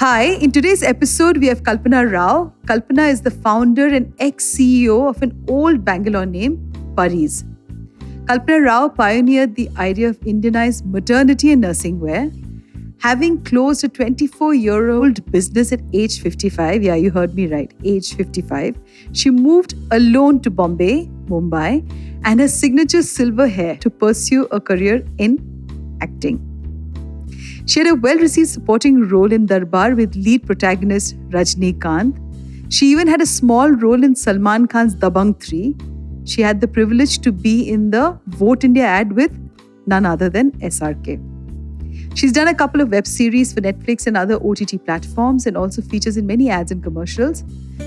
Hi, in today's episode, we have Kalpana Rao. Kalpana is the founder and ex-CEO of an old Bangalore name, Pariz. Kalpana Rao pioneered the idea of Indianized maternity and nursing wear. Having closed a 24-year-old business at age 55, yeah, you heard me right, age 55, she moved alone to Bombay, Mumbai, and her signature silver hair to pursue a career in acting. She had a well-received supporting role in Darbar with lead protagonist Rajnikant. She even had a small role in Salman Khan's Dabangg 3. She had the privilege to be in the Vote India ad with none other than SRK. She's done a couple of web series for Netflix and other OTT platforms and also features in many ads and commercials.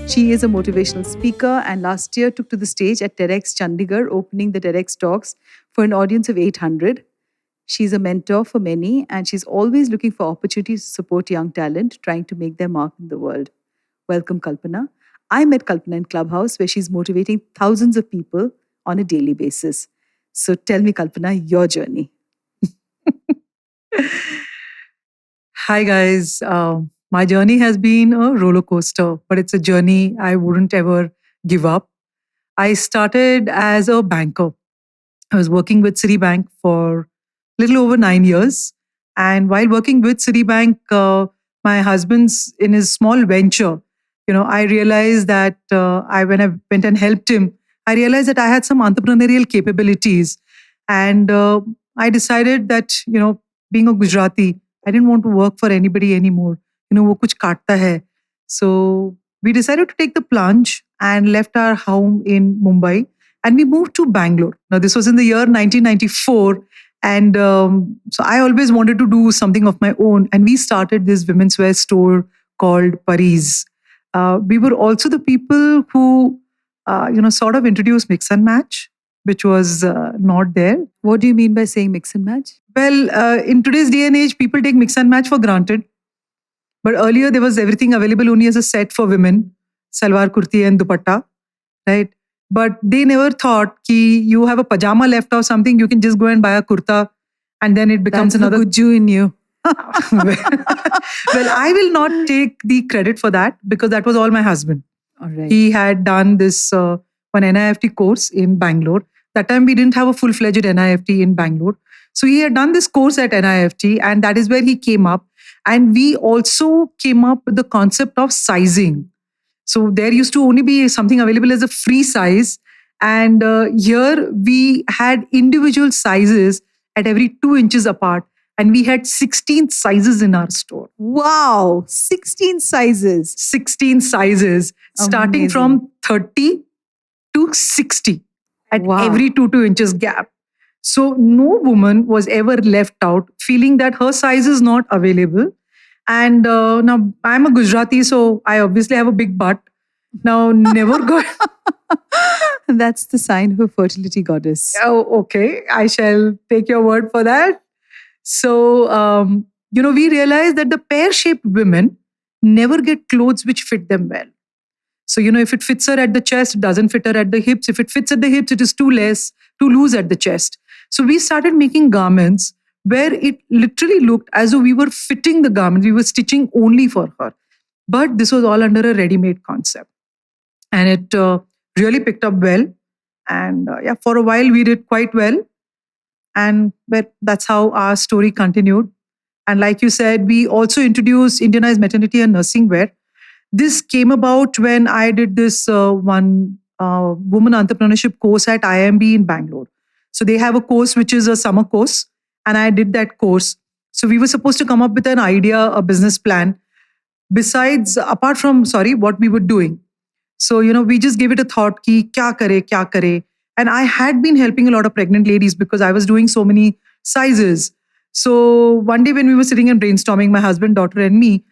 She is a motivational speaker and last year took to the stage at TEDx Chandigarh, opening the TEDx talks for an audience of 800. She's a mentor for many and she's always looking for opportunities to support young talent trying to make their mark in the world. Welcome, Kalpana. I met Kalpana in Clubhouse where she's motivating thousands of people on a daily basis. So tell me, Kalpana, your journey. Hi, guys. My journey has been a roller coaster, but it's a journey I wouldn't ever give up. I started as a banker. I was working with Citibank for a little over 9 years. And while working with Citibank, my husband's in his small venture, I realized that when I went and helped him, I realized that I had some entrepreneurial capabilities. And I decided that, being a Gujarati, I didn't want to work for anybody anymore. Wo kuch kaatta hai. So we decided to take the plunge and left our home in Mumbai and we moved to Bangalore. Now, this was in the year 1994. And so I always wanted to do something of my own. And we started this women's wear store called Pariz. We were also the people who, sort of introduced mix and match, which was not there. What do you mean by saying mix and match? Well, in today's day and age, people take mix and match for granted. But earlier, there was everything available only as a set for women, salwar, kurti and dupatta, right? But they never thought ki you have a pajama left or something, you can just go and buy a kurta and then it becomes That's another the good Jew in you. Well, I will not take the credit for that because that was all my husband. All right. He had done this one NIFT course in Bangalore. That time we didn't have a full-fledged NIFT in Bangalore. So he had done this course at NIFT and that is where he came up. And we also came up with the concept of sizing. So there used to only be something available as a free size. And here we had individual sizes at every 2 inches apart. And we had 16 sizes in our store. Wow, 16 sizes. 16 sizes, starting Amazing. from 30 to 60 at Wow. every 2 inches gap. So no woman was ever left out feeling that her size is not available. And now I'm a Gujarati, so I obviously have a big butt. Now, never got... That's the sign of a fertility goddess. Oh, okay. I shall take your word for that. So, we realized that the pear-shaped women never get clothes which fit them well. So, if it fits her at the chest, it doesn't fit her at the hips. If it fits at the hips, it is too loose at the chest. So we started making garments where it literally looked as though we were fitting the garment. We were stitching only for her. But this was all under a ready-made concept. And it really picked up well. And for a while we did quite well. And that's how our story continued. And like you said, we also introduced Indianized maternity and nursing wear. This came about when I did this one woman entrepreneurship course at IMB in Bangalore. So they have a course which is a summer course. And I did that course. So we were supposed to come up with an idea, a business plan, apart from what we were doing. So, we just gave it a thought, ki kya kare. And I had been helping a lot of pregnant ladies because I was doing so many sizes. So one day when we were sitting and brainstorming, my husband, daughter and me,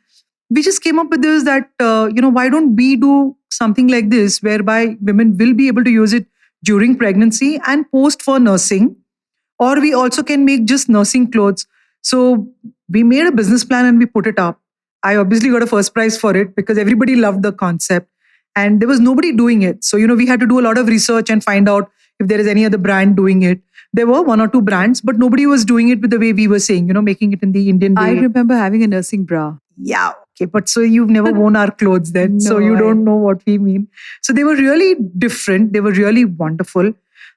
we just came up with this that, why don't we do something like this whereby women will be able to use it during pregnancy and post for nursing, or we also can make just nursing clothes. So we made a business plan and we put it up. I obviously got a first prize for it because everybody loved the concept and there was nobody doing it. So, we had to do a lot of research and find out if there is any other brand doing it. There were 1 or 2 brands, but nobody was doing it with the way we were saying, making it in the Indian way. I remember having a nursing bra. Yeah. Okay, but so you've never worn our clothes then, so No, you I- don't know what we mean. So they were really different. They were really wonderful.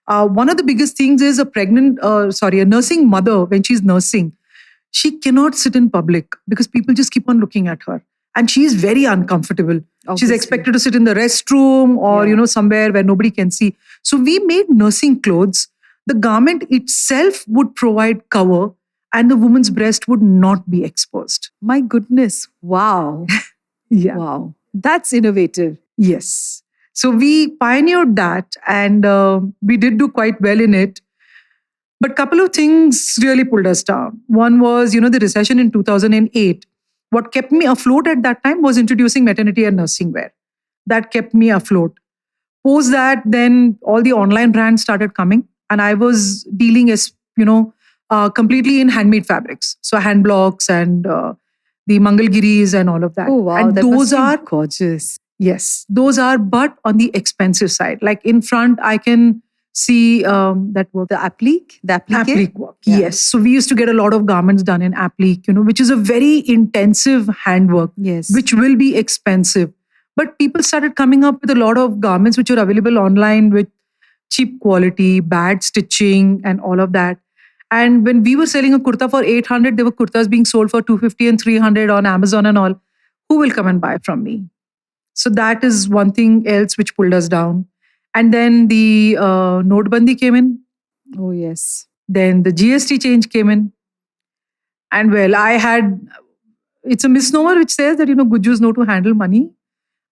One of the biggest things is a nursing mother, when she's nursing, she cannot sit in public because people just keep on looking at her. And she is very uncomfortable. She's Obviously. expected to sit in the restroom or, Yeah. somewhere where nobody can see. So we made nursing clothes. The garment itself would provide cover and the woman's breast would not be exposed. My goodness. Wow. Yeah. Wow. That's innovative. Yes. So we pioneered that and we did do quite well in it. But a couple of things really pulled us down. One was, the recession in 2008. What kept me afloat at that time was introducing maternity and nursing wear. That kept me afloat. Post that, then all the online brands started coming, and I was dealing completely in handmade fabrics. So hand blocks and the Mangalgiris and all of that. Oh, wow. And That those must be are gorgeous. Yes, those are, but on the expensive side. Like in front, I can see that work. The applique? The applique? Applique work. Yeah. Yes. So we used to get a lot of garments done in applique, which is a very intensive handwork, Yes. which will be expensive. But people started coming up with a lot of garments which are available online with cheap quality, bad stitching, and all of that. And when we were selling a kurta for 800, there were kurtas being sold for 250 and 300 on Amazon and all. Who will come and buy from me? So that is one thing else which pulled us down. And then the Notebandi came in. Oh, yes. Then the GST change came in. And well, it's a misnomer which says that, Gujus know to handle money.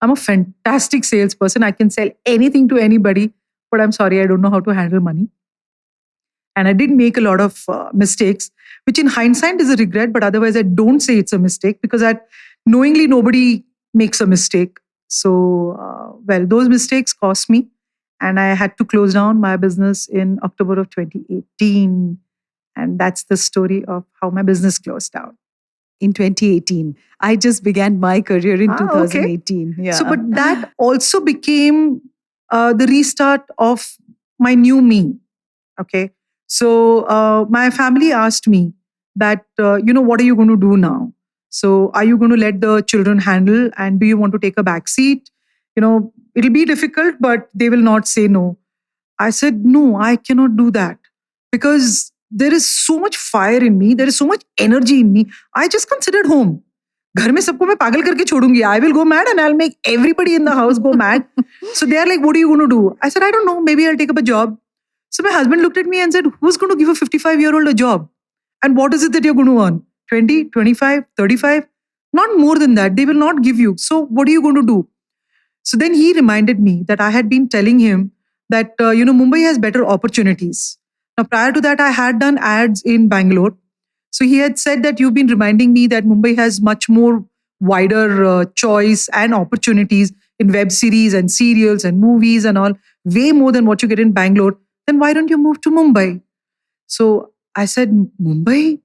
I'm a fantastic salesperson. I can sell anything to anybody, but I'm sorry, I don't know how to handle money. And I did make a lot of mistakes, which in hindsight is a regret, but otherwise I don't say it's a mistake because knowingly nobody makes a mistake. So, those mistakes cost me. And I had to close down my business in October of 2018. And that's the story of how my business closed down. In 2018. I just began my career in Okay. 2018. Yeah. So, but that also became the restart of my new me. Okay. So, my family asked me that, what are you going to do now? So, are you going to let the children handle and do you want to take a back seat? It'll be difficult, but they will not say no. I said, no, I cannot do that because there is so much fire in me. There is so much energy in me. I just considered home. घर में सबको मैं पागल करके छोड़ूंगी. I will go mad and I'll make everybody in the house go mad. So they are like, what are you going to do? I said, I don't know. Maybe I'll take up a job. So my husband looked at me and said, who's going to give a 55-year-old a job? And what is it that you're going to earn? 20, 25, 35? Not more than that. They will not give you. So what are you going to do? So then he reminded me that I had been telling him that, Mumbai has better opportunities. Now, prior to that, I had done ads in Bangalore. So he had said that you've been reminding me that Mumbai has much more wider choice and opportunities in web series and serials and movies and all, way more than what you get in Bangalore. Then why don't you move to Mumbai? So I said, Mumbai?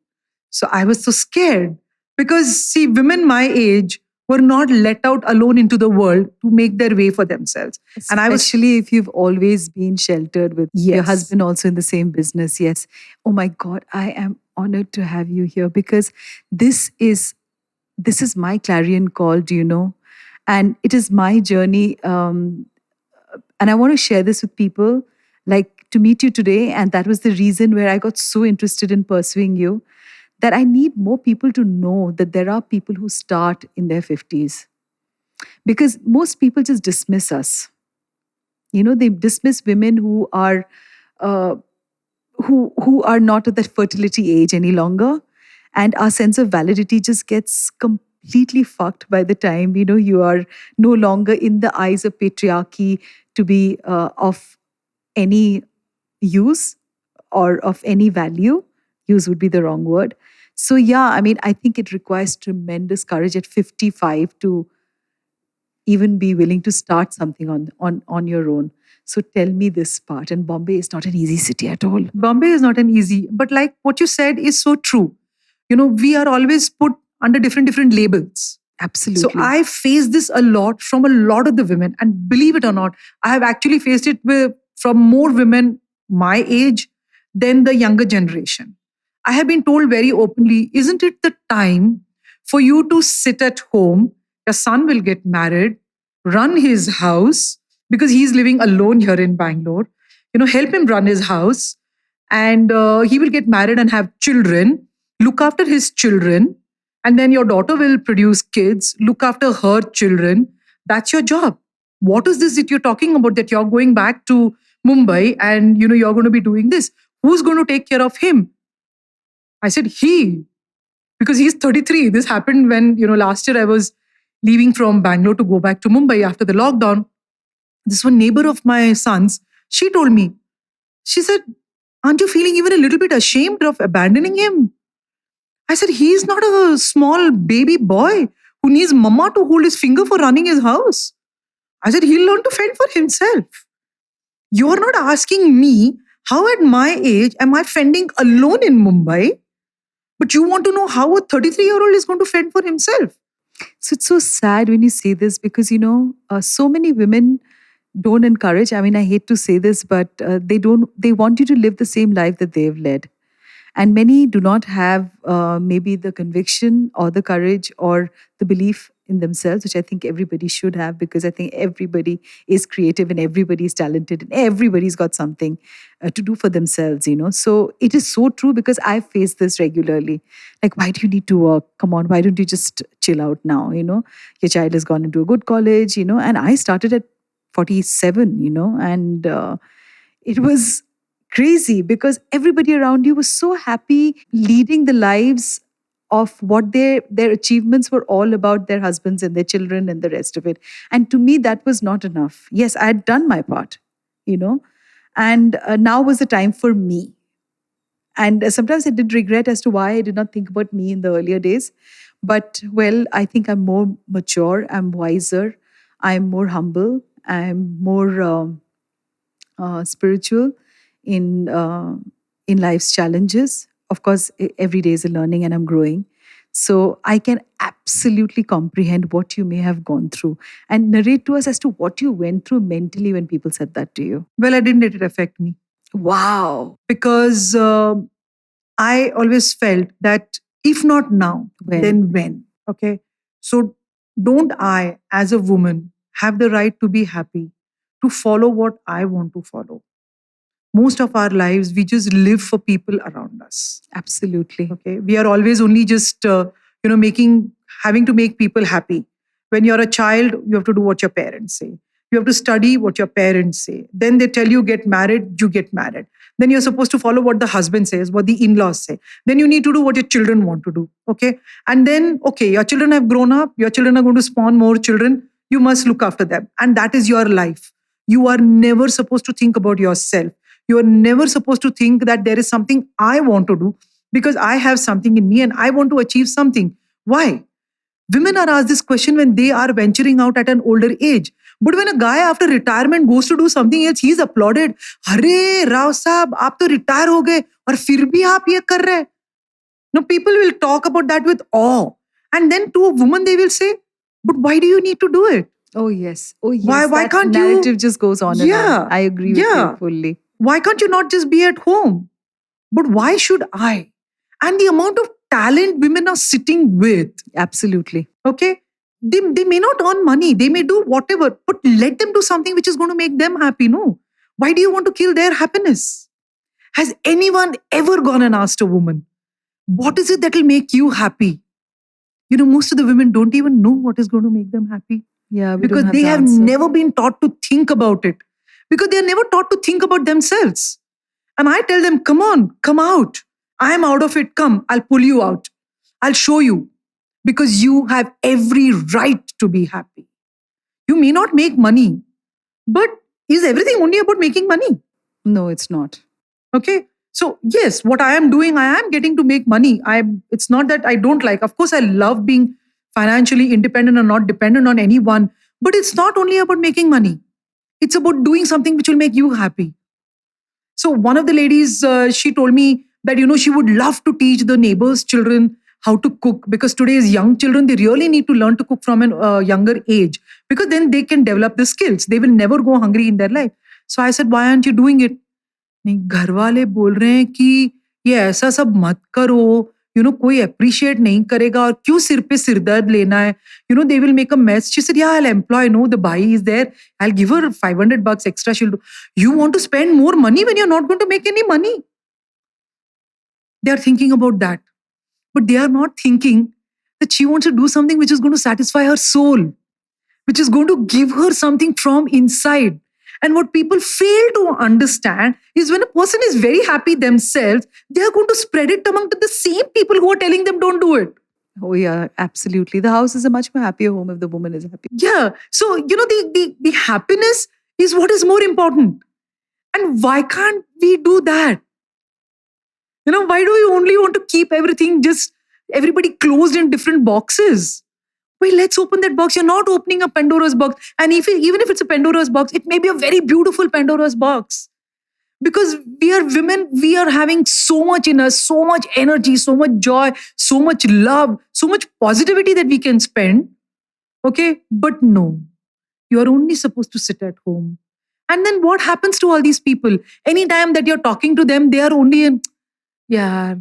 So I was so scared because, see, women my age were not let out alone into the world to make their way for themselves. And I was- Especially if you've always been sheltered with your Yes. husband also in the same business. Yes. Oh my God, I am honored to have you here because this is my clarion call, do you know? And it is my journey. And I want to share this with people, like to meet you today. And that was the reason where I got so interested in pursuing you, that I need more people to know that there are people who start in their 50s. Because most people just dismiss us. They dismiss women who are who are not at that fertility age any longer, and our sense of validity just gets completely fucked by the time you are no longer in the eyes of patriarchy to be of any use or of any value. Use would be the wrong word. So yeah, I mean, I think it requires tremendous courage at 55 to even be willing to start something on your own. So tell me this part. And Bombay is not an easy city at all. Bombay is not an easy, but like what you said is so true. We are always put under different labels. Absolutely. So I face this a lot from a lot of the women. And believe it or not, I have actually faced it from more women my age than the younger generation. I have been told very openly, isn't it the time for you to sit at home, your son will get married, run his house because he's living alone here in Bangalore. Help him run his house, and he will get married and have children, look after his children, and then your daughter will produce kids, look after her children. That's your job. What is this that you're talking about, that you're going back to Mumbai and you're going to be doing this? Who's going to take care of him? I said, he, because he's 33. This happened when, last year I was leaving from Bangalore to go back to Mumbai after the lockdown. This one neighbor of my son's, she told me, she said, aren't you feeling even a little bit ashamed of abandoning him? I said, he's not a small baby boy who needs mama to hold his finger for running his house. I said, he'll learn to fend for himself. You're not asking me how at my age am I fending alone in Mumbai, but you want to know how a 33-year-old is going to fend for himself. So it's so sad when you say this because, so many women don't encourage. I mean, I hate to say this, but they want you to live the same life that they've led. And many do not have maybe the conviction or the courage or the belief in themselves, which I think everybody should have, because I think everybody is creative and everybody is talented and everybody's got something to do for themselves, So it is so true because I face this regularly. Like, why do you need to work? Come on, why don't you just chill out now? Your child has gone into a good college, and I started at 47, and it was crazy because everybody around you was so happy leading the lives of what their achievements were all about, their husbands and their children and the rest of it. And to me, that was not enough. Yes, I had done my part, and now was the time for me. And sometimes I did regret as to why I did not think about me in the earlier days. But, well, I think I'm more mature, I'm wiser, I'm more humble, I'm more spiritual in life's challenges. Of course, every day is a learning and I'm growing. So I can absolutely comprehend what you may have gone through and narrate to us as to what you went through mentally when people said that to you. Well, I didn't let it affect me. Wow. Because I always felt that if not now, then when? Okay. So don't I, as a woman, have the right to be happy, to follow what I want to follow? Most of our lives, we just live for people around us. Absolutely. Okay. We are always only just, having to make people happy. When you're a child, you have to do what your parents say. You have to study what your parents say. Then they tell you get married, you get married. Then you're supposed to follow what the husband says, what the in-laws say. Then you need to do what your children want to do. Okay. And then, okay, your children have grown up. Your children are going to spawn more children. You must look after them. And that is your life. You are never supposed to think about yourself. You are never supposed to think that there is something I want to do because I have something in me and I want to achieve something. Why? Women are asked this question when they are venturing out at an older age. But when a guy after retirement goes to do something else, he's applauded. Arey, Rao Saab, aap to retire ho gaye aur fir bhi aap ye kar rahe. Now people will talk about that with awe. And then to a woman, they will say, but why do you need to do it? Oh, yes. Oh, yes. Why can't you? Narrative just goes on and on. I agree with you fully. Why can't you not just be at home? But why should I? And the amount of talent women are sitting with. Absolutely. Okay. They may not earn money. They may do whatever, but let them do something which is going to make them happy. No. Why do you want to kill their happiness? Has anyone ever gone and asked a woman, what is it that will make you happy? Most of the women don't even know what is going to make them happy. Yeah, because they have never been taught to think about it. Because they are never taught to think about themselves. And I tell them, come on, come out. I am out of it. Come, I'll pull you out. I'll show you. Because you have every right to be happy. You may not make money, but is everything only about making money? No, it's not. Okay. So yes, what I am doing, I am getting to make money. It's not that I don't like. Of course, I love being financially independent and not dependent on anyone. But it's not only about making money. It's about doing something which will make you happy. So one of the ladies, she told me that, she would love to teach the neighbors' children how to cook, because today's young children, they really need to learn to cook from a younger age, because then they can develop the skills. They will never go hungry in their life. So I said, why aren't you doing it? नहीं, घर वाले बोल रहे हैं कि ये ऐसा सब मत करो, कोई appreciate नहीं करेगा और क्यों सिर पे सिरदर्द लेना है? They will make a mess. She said, yeah, I'll employ, no, the bhai is there. I'll give her $500 extra. She'll do. You want to spend more money when you're not going to make any money? They are thinking about that. But they are not thinking that she wants to do something which is going to satisfy her soul, which is going to give her something from inside. And what people fail to understand is when a person is very happy themselves, they are going to spread it among the same people who are telling them don't do it. Oh, yeah, absolutely. The house is a much more happier home if the woman is happy. Yeah. So, the happiness is what is more important. And why can't we do that? Why do we only want to keep everybody closed in different boxes? Well, let's open that box. You're not opening a Pandora's box. And even if it's a Pandora's box, it may be a very beautiful Pandora's box. Because we are women, we are having so much in us, so much energy, so much joy, so much love, so much positivity that we can spend. Okay? But no, you are only supposed to sit at home. And then what happens to all these people? Anytime that you're talking to them, they are only in, yeah,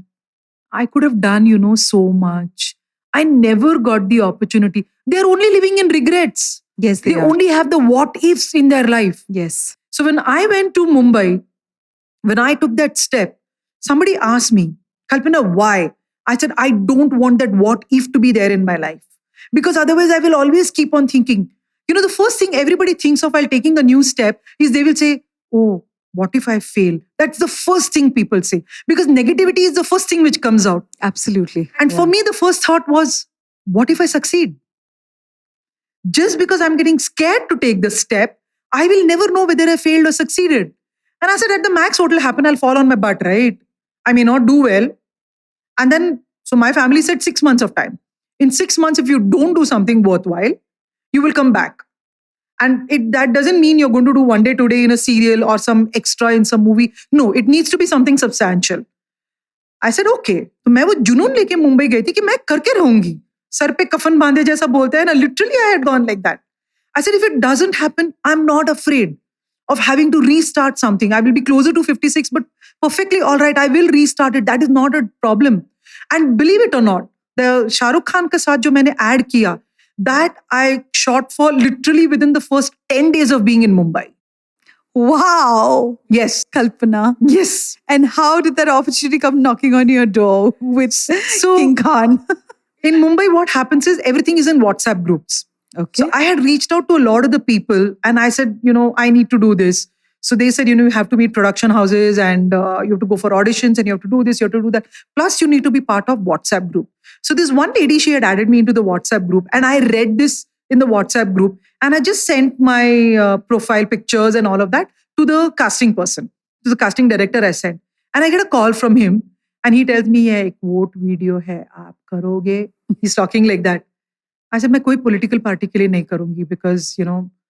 I could have done, so much. I never got the opportunity. They're only living in regrets. Yes, they only have the what ifs in their life. Yes. So when I went to Mumbai, when I took that step, somebody asked me, Kalpana, why? I said, I don't want that what if to be there in my life. Because otherwise I will always keep on thinking. The first thing everybody thinks of while taking a new step is they will say, oh, what if I fail? That's the first thing people say. Because negativity is the first thing which comes out. Absolutely. And for me, the first thought was, what if I succeed? Just because I'm getting scared to take the step, I will never know whether I failed or succeeded. And I said, at the max, what will happen? I'll fall on my butt, right? I may not do well. And then, so my family said 6 months of time. In 6 months, if you don't do something worthwhile, you will come back. And that doesn't mean you're going to do one day today in a serial or some extra in some movie. No, it needs to be something substantial. I said, okay. तो मैं वो जुनून लेके मुंबई गई थी कि मैं करके रहूंगी. सर पे कफन बांधे जैसा बोलते हैं ना. Literally, I had gone like that. I said, if it doesn't happen, I'm not afraid of having to restart something. I will be closer to 56, but perfectly all right. I will restart it. That is not a problem. And believe it or not, the Shah Rukh Khan के साथ जो मैंने add किया, that I shot for literally within the first 10 days of being in Mumbai. Wow. Yes. Kalpana. Yes. And how did that opportunity come knocking on your door with King Khan? In Mumbai, what happens is everything is in WhatsApp groups. Okay. So I had reached out to a lot of the people and I said, I need to do this. So they said, you have to meet production houses and you have to go for auditions and you have to do this, you have to do that. Plus, you need to be part of WhatsApp group. So this one lady, she had added me into the WhatsApp group and I read this in the WhatsApp group and I just sent my profile pictures and all of that to the casting person, to the casting director I sent. And I get a call from him and he tells me, "Ye ek vote video hai, aap karoge?" He's talking like that. I said, मैं कोई political party के लिए नहीं करूँगी because,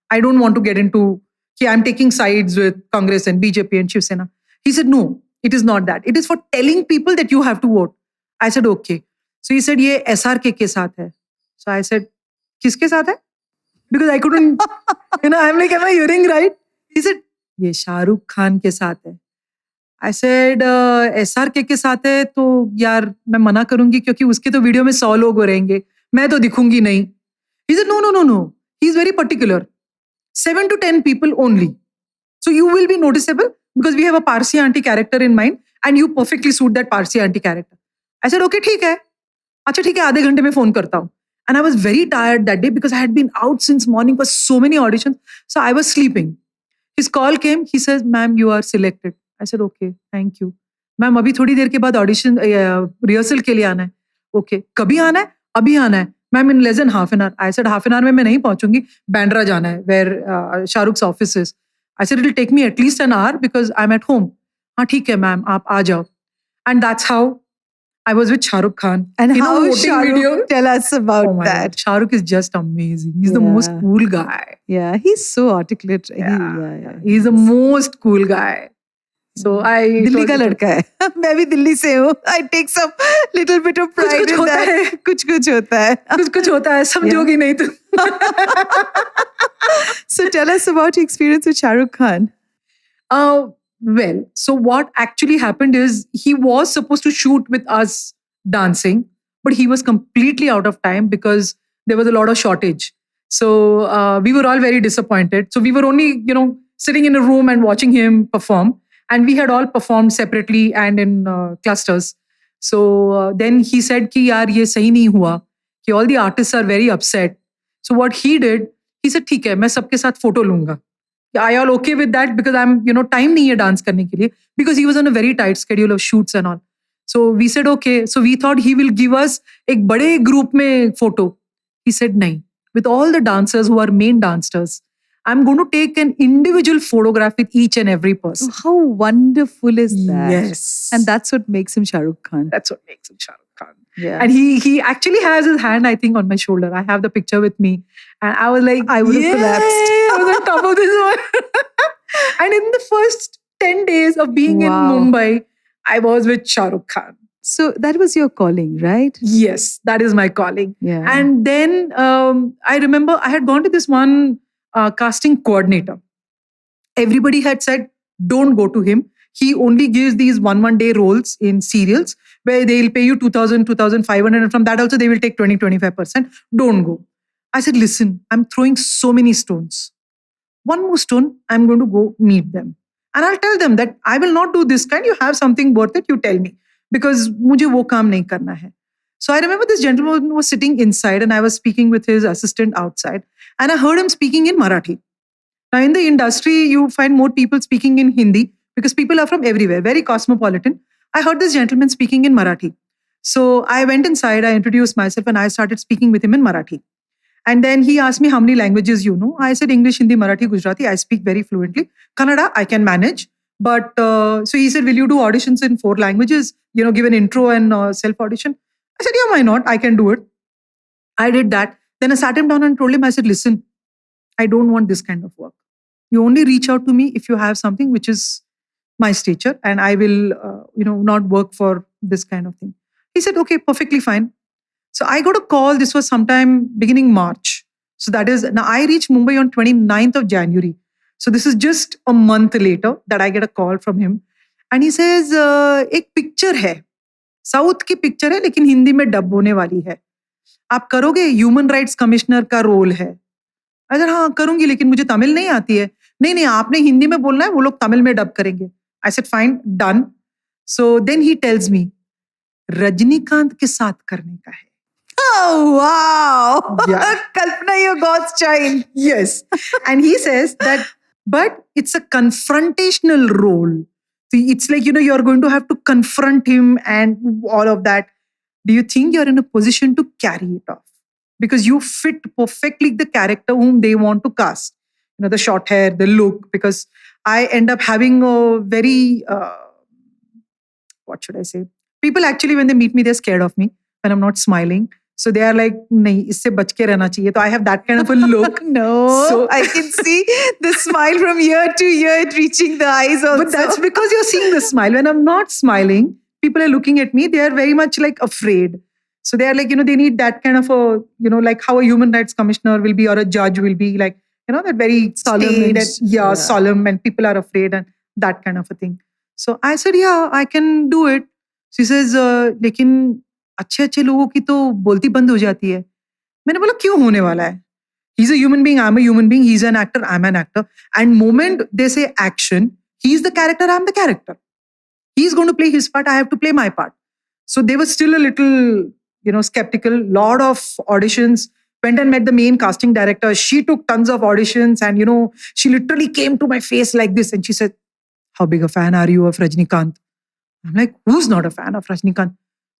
I don't want to get into, I'm taking sides with Congress and BJP and Shiv Sena. He said, no, it is not that. It is for telling people that you have to vote. I said, okay. So he said, ये SRK के साथ है. So I said, किसके साथ है? Because I couldn't, I'm like, am I hearing right? He said, ये शाहरुख खान के साथ है. I said, SRK के साथ है तो यार मैं मना करूँगी क्योंकि उसके तो वीडियो में 100 लोग हो रहेंगे. मैं तो दिखूंगी नहीं. He said, no. He's very particular. 7 to 10 people only. So you will be noticeable because we have a Parsi auntie character in mind and you perfectly suit that Parsi auntie character. I said, okay, ठीक है. अच्छा ठीक है, आधे घंटे में phone करता हूँ. And I was very tired that day because I had been out since morning for so many auditions. So I was sleeping. His call came. He says, ma'am, you are selected. I said, okay, thank you. Ma'am, अभी थोड़ी देर के बाद audition rehearsal के लिए आना है. Okay, कभी आना है? अभी आना है. Ma'am, in less than half an hour. I said, half an hour में मैं नहीं पहुंचूंगी. Bandra जाना है, where Shah Rukh's office is. I said, it'll take me at least an hour because I'm at home. हाँ ठीक है ma'am, आप आ जाओ. And that's how I was with Shah Rukh Khan. And how Shah Rukh, tell us about that. God. Shah Rukh is just amazing. He's the most cool guy. Yeah, he's so articulate. He's the most cool guy. So I Delhi का लड़का है. मैं भी दिल्ली से हूँ. I take some little bit of pride in that. कुछ होता है. कुछ होता है. समझोगी नहीं तू. So tell us about your experience with Shah Rukh Khan. Well, so what actually happened is he was supposed to shoot with us dancing, but he was completely out of time because there was a lot of shortage. So we were all very disappointed. So we were only, sitting in a room and watching him perform. And we had all performed separately and in clusters. So then he said कि यार ये सही नहीं हुआ, कि all the artists are very upset. So what he did, he said ठीक है मैं सबके साथ photo लूंगा. Are you all okay with that? Because I'm, time नहीं है dance करने के लिए. Because he was on a very tight schedule of shoots and all. So we said okay. So we thought he will give us एक बड़े group में photo. He said नहीं. With all the dancers who are main dancers, I'm going to take an individual photograph with each and every person. Oh, how wonderful is that? Yes. And that's what makes him Shah Rukh Khan. That's what makes him Shah Rukh Khan. Yeah. And he actually has his hand, I think, on my shoulder. I have the picture with me. And I was like, I would have collapsed. I was on top of this one. And in the first 10 days of being in Wow. Mumbai, I was with Shah Rukh Khan. So that was your calling, right? Yes, that is my calling. Yeah. And then I remember I had gone to this one casting coordinator. Everybody had said, don't go to him. He only gives these one day roles in serials where they'll pay you 2,000, 2,500. And from that also, they will take 20, 25%. Don't go. I said, listen, I'm throwing so many stones. One more stone, I'm going to go meet them. And I'll tell them that I will not do this kind. You have something worth it, you tell me. Because mujhe wo kaam nahi karna hai. So I remember this gentleman was sitting inside and I was speaking with his assistant outside. And I heard him speaking in Marathi. Now in the industry, you find more people speaking in Hindi because people are from everywhere, very cosmopolitan. I heard this gentleman speaking in Marathi. So I went inside, I introduced myself and I started speaking with him in Marathi. And then he asked me how many languages you know. I said English, Hindi, Marathi, Gujarati. I speak very fluently. Kannada, I can manage. But so he said, will you do auditions in 4 languages? Give an intro and self-audition. I said, yeah, why not? I can do it. I did that. Then I sat him down and told him, I said, listen, I don't want this kind of work. You only reach out to me if you have something which is my stature and I will, not work for this kind of thing. He said, okay, perfectly fine. So I got a call. This was sometime beginning March. So that is, now I reached Mumbai on 29th of January. So this is just a month later that I get a call from him. And he says, एक picture है. South की picture है लेकिन हिंदी में dub होने वाली है. आप करोगे? ह्यूमन राइट्स कमिश्नर का रोल है. अगर हाँ करूंगी लेकिन मुझे तमिल नहीं आती है. नहीं आपने हिंदी में बोलना है, वो लोग तमिल में डब करेंगे. I said fine, done. So then he tells me, Rajinikanth के साथ करने का है. Oh, wow. Yeah. Kalpana, you're God's child. Yes. And he says that, but it's a confrontational role. See, it's like, you're going to have to confront him and all of that. Do you think you're in a position to carry it off? Because you fit perfectly the character whom they want to cast. The short hair, the look, because I end up having a very, what should I say? People actually, when they meet me, they're scared of me when I'm not smiling. So they are like, nahi, isse bach ke rehna chahiye. So I have that kind of a look. No, So- I can see the smile from ear to ear reaching the eyes also. But that's because you're seeing the smile. When I'm not smiling, people are looking at me. They are very much like afraid. So they are like, they need that kind of a, like how a human rights commissioner will be or a judge will be like, that very Solemn staid and- and, yeah. solemn and people are afraid and that kind of a thing. So I said, yeah, I can do it. She says, लेकिन अच्छे लोगों की तो बोलती बंद हो जाती है. मैंने बोला क्यों होने वाला है? He's a human being, I'm a human being. He's an actor, I'm an actor. And moment they say action, he's the character, I'm the character. He's going to play his part, I have to play my part. So they were still a little, skeptical. Lot of auditions. Went and met the main casting director. She took tons of auditions and, she literally came to my face like this and she said, how big a fan are you of Rajnikant? I'm like, who's not a fan of Rajnikant?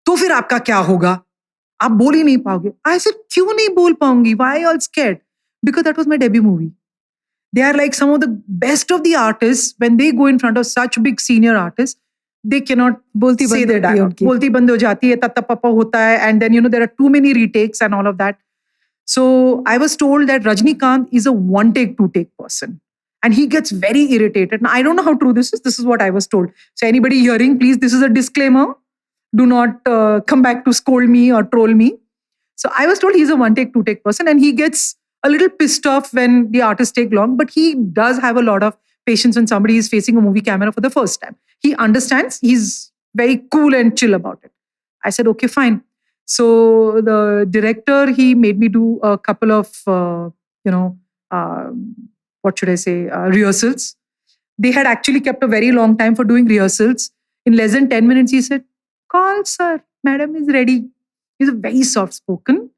तो फिर आपका क्या होगा? आप बोल ही नहीं पाओगे. I said, क्यों नहीं बोल पाऊंगी? Why are you all scared? Because that was my debut movie. They are like some of the best of the artists. When they go in front of such big senior artists, they cannot बोलती say बंद their होती है dialogue. उनकी. बोलती बंद हो जाती है, तत्ता पप्पा होता है, and then there are too many retakes and all of that. So I was told that Rajnikant is a one take, two take person. And he gets very irritated. Now, I don't know how true this is. This is what I was told. So anybody hearing, please, this is a disclaimer. Do not come back to scold me or troll me. So I was told he's a one take, two take person. And he gets a little pissed off when the artists take long. But he does have a lot of patience when somebody is facing a movie camera for the first time. He understands. He's very cool and chill about it. I said, okay, fine. So the director, he made me do a couple of, you know, uh, what should I say, rehearsals. They had actually kept a very long time for doing rehearsals. In less than 10 minutes, he said, call, sir. Madam is ready. He's a very soft spoken,